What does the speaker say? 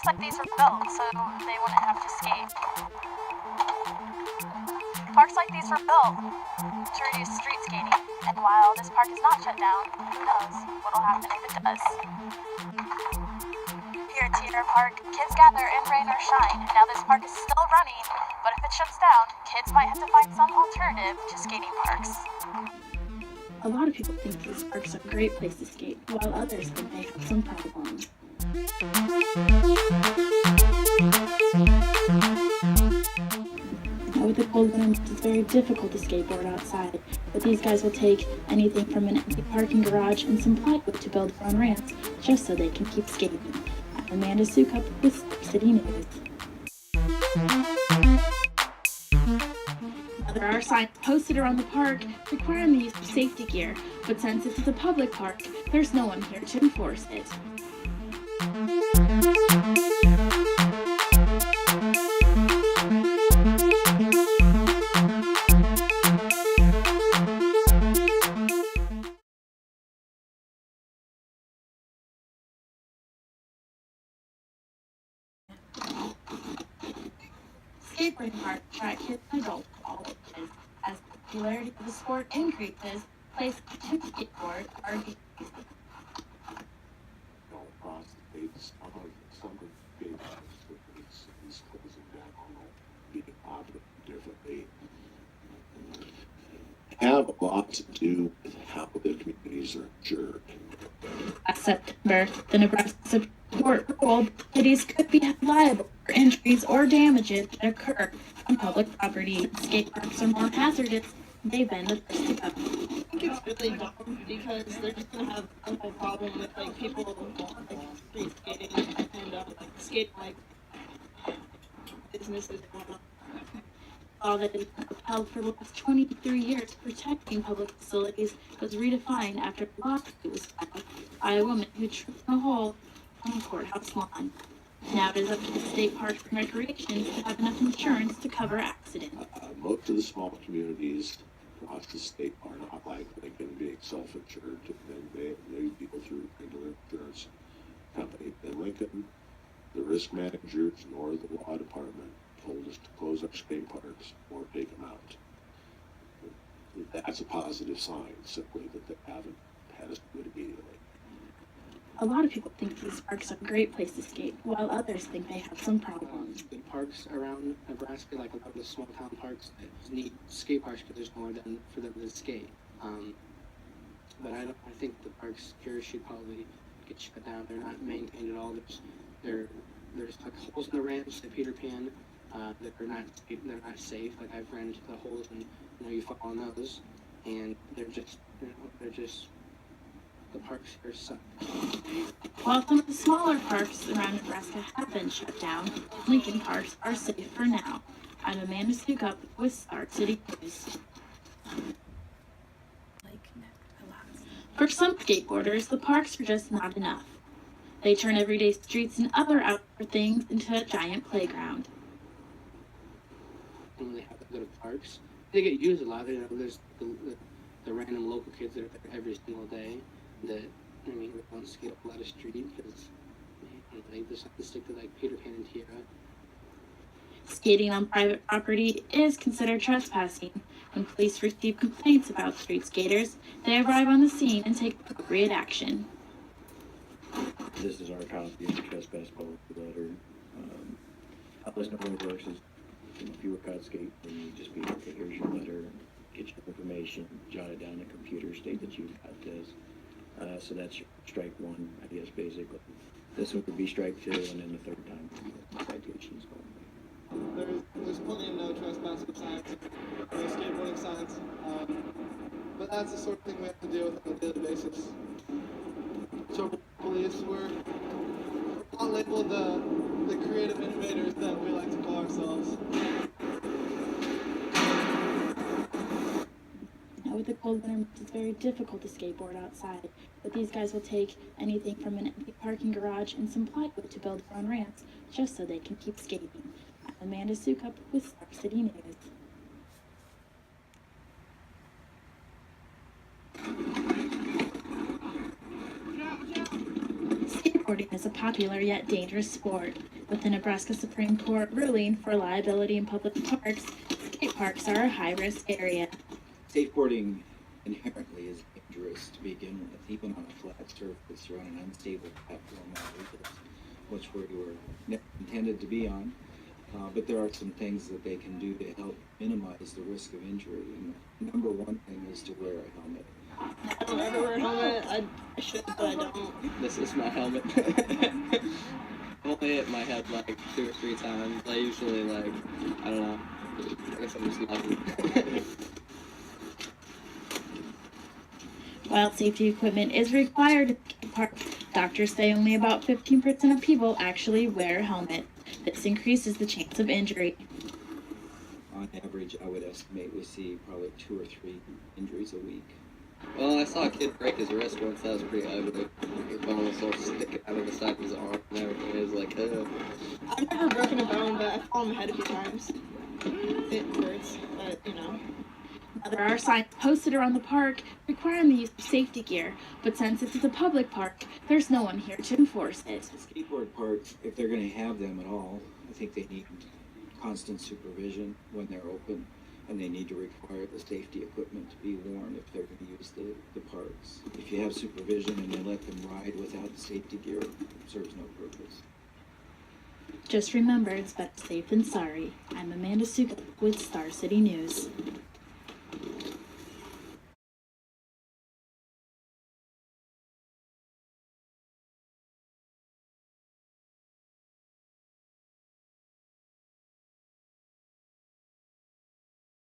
Parks like these were built so they wouldn't have to skate. Parks like these were built to reduce street skating, and while this park is not shut down, who knows what'll happen if it does. Here at Theater Park, kids gather in rain or shine. Now this park is still running, but if it shuts down, kids might have to find some alternative to skating parks. A lot of people think these parks are a great place to skate, while others think they have some problems. Now with the cold winter, it's very difficult to skateboard outside, but these guys will take anything from an empty parking garage and some plywood to build their own ramps, just so they can keep skating. I'm Amanda Sukup with Star City News. There are signs posted around the park requiring the use of safety gear, but since this is a public park, there's no one here to enforce it. Skateboarding parks attract kids and adults of all ages. As the popularity of the sport increases, places to skateboard are decreasing. Across the states, some of the big cities closing down, being operated differently, have a lot to do with how the communities are insured. Last September, the Nebraska Supreme Court ruled cities could be held liable for injuries or damages that occur on public property. Skate parks are more hazardous. They've been the first to go. I think it's really dumb because they're just gonna have a whole problem with like people like street skating and like skating like businesses and whatnot. Law that has been upheld for the last 23 years protecting public facilities was redefined after a lawsuit was filed by a woman who tripped in a hole on the courthouse lawn. Now it is up to the state parks and recreations to have enough insurance to cover accidents. Most of the small communities across the state are not like Lincoln being self-insured, and they deal through regular insurance company. In Lincoln, the risk managers nor the law department told us to close our skate parks or take them out. That's a positive sign, simply that they haven't had us do it immediately. A lot of people think these parks are a great place to skate, while others think they have some problems. The parks around Nebraska, like a lot of the small town parks, need skate parks because there's nowhere for them to skate. But I think the parks here should probably get shut down. They're not maintained at all. There's like holes in the ramps at Peter Pan that are not safe. Like I've ran into the holes and you fall on those, and they're just the parks here suck. While some of the smaller parks around Nebraska have been shut down, Lincoln parks are safe for now. I'm Amanda Sukup with Star City News. For some skateboarders, the parks are just not enough. They turn everyday streets and other outdoor things into a giant playground. When they have to go to parks, they get used a lot. There's the random local kids that are there every single day that, they don't skate up a lot of street because they just have to stick to like Peter Pan and Tierra. Skating on private property is considered trespassing. When police receive complaints about street skaters, they arrive on the scene and take appropriate action. This is our copy of the trespass public letter. How this normally works is, if you were caught skating, then you just be, okay, here's your letter, get your information, jot it down in a computer, state that you got this. So that's your strike one, I guess, basically. This one would be strike two, and then the third time, citations going. There's plenty of no trespassing signs, no skateboarding signs, but that's the sort of thing we have to deal with on a daily basis. So police, we're not labeled the creative innovators that we like to call ourselves. Now with the cold winter, it's very difficult to skateboard outside, but these guys will take anything from an empty parking garage and some plywood to build their own ramps, just so they can keep skating. I'm Amanda Sukup with Star City News. Skateboarding is a popular yet dangerous sport. With the Nebraska Supreme Court ruling for liability in public parks, skate parks are a high-risk area. Skateboarding inherently is dangerous to begin with, even on a flat surface or on an unstable platform like this, which we were never intended to be on. But there are some things that they can do to help minimize the risk of injury. And the number one thing is to wear a helmet. I don't ever wear a helmet. I should, but I don't. This is my helmet. I've only hit my head like 2 or 3 times. I usually like, I don't know. I guess I'm just lucky. While safety equipment is required at skate parks, doctors say only about 15% of people actually wear a helmet. This increases the chance of injury. On average, I would estimate we see probably 2 or 3 injuries a week. Well, I saw a kid break his wrist once. That was pretty ugly. His bone was all sticking out of the side of his arm and everything. It was like, I've never broken a bone, but I've fallen on my head a few times. It hurts, but you know. Now, there are signs posted around the park requiring the use of safety gear, but since this is a public park, there's no one here to enforce it. Skateboard parks, if they're going to have them at all, I think they need constant supervision when they're open, and they need to require the safety equipment to be worn if they're going to use the parks. If you have supervision and they let them ride without the safety gear, it serves no purpose. Just remember, it's better safe than sorry. I'm Amanda Suka with Star City News.